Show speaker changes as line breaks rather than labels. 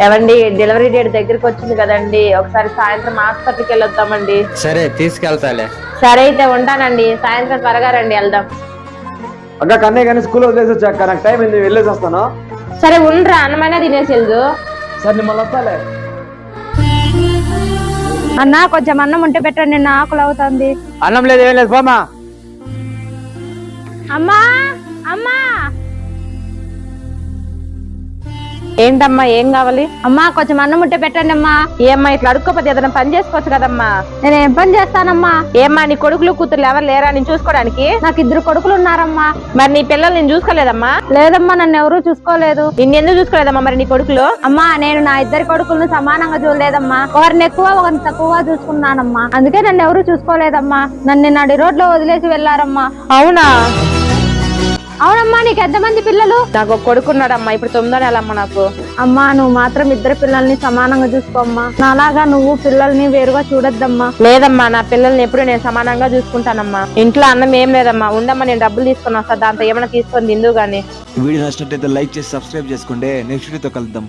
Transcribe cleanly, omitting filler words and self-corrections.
ఏవండి delivery date దగ్గరికి వచ్చింది కదండి, ఒకసారి సాయంత్రం హాస్పిటల్కి వెళ్ళొద్దామండి.
సరే తీసుకెళ్తాలే.
సరే అయితే ఉంటానండి, సాయంత్రం త్వరగా రండి వెళ్దాం.
అక్క కన్నయ్య కానీ స్కూల్ వదిలేసి వచ్చాక నాకు టైం అయింది, వెళ్ళేసి వస్తాను.
సరే ఉండరా, అన్నమైనా తినేసి వెళ్దు.
సరే మిమ్మల్ని వస్తాలే.
అన్నా కొంచెం అన్నం ఉంటే పెట్టండి, నా ఆకులు అవుతుంది.
అన్నం లేదు ఏం లేదు పోమా.
అమ్మా అమ్మా
ఏంటమ్మా ఏం కావాలి?
అమ్మా కొంచెం అన్నం ఉంటే పెట్టండి అమ్మా.
ఏమ్మా ఇట్లా అడుక్కోపోతే ఏదైనా పని చేసుకోవచ్చు కదమ్మా.
నేను ఏం పని చేస్తానమ్మా?
ఏమ్మా నీ కొడుకులు కూతుర్లు ఎవరు లేరా నేను చూసుకోవడానికి?
నాకు 2 కొడుకులు ఉన్నారమ్మా.
మరి నీ పిల్లలు నేను చూసుకోలేదమ్మా?
లేదమ్మా, నన్ను ఎవరూ చూసుకోలేదు.
నిన్నెందుకు చూసుకోలేదమ్మా మరి నీ కొడుకులు?
అమ్మా నేను నా 2 కొడుకులను సమానంగా చూడలేదమ్మా, ఒకరిని ఎక్కువ ఒకరిని తక్కువగా చూసుకున్నానమ్మా. అందుకే నన్ను ఎవరూ చూసుకోలేదమ్మా. నన్ను నడి రోడ్లో వదిలేసి వెళ్లారమ్మా.
అవునా?
అవునమ్మా, నీకు ఎంతమంది పిల్లలు?
నాకు ఒక కొడుకున్నాడమ్మా, ఇప్పుడు 9వ నెలమ్మా నాకు.
అమ్మా నువ్వు మాత్రం 2 పిల్లల్ని సమానంగా చూసుకోమ్మా. నాలాగా నువ్వు పిల్లల్ని వేరుగా చూడొద్దమ్మా.
లేదమ్మా, నా పిల్లల్ని ఎప్పుడు నేను సమానంగా చూసుకుంటానమ్మా. ఇంట్లో అన్నం ఏం లేదమ్మా, ఉండమ్మా నేను డబ్బులు తీసుకుని వస్తా, దాంతో ఏమైనా తీసుకొని తిందు గానీ.
వీడియో నచ్చినట్లయితే లైక్ చేసి సబ్స్క్రైబ్ చేసుకోండి. నెక్స్ట్ వీడియోతో కలుద్దాం.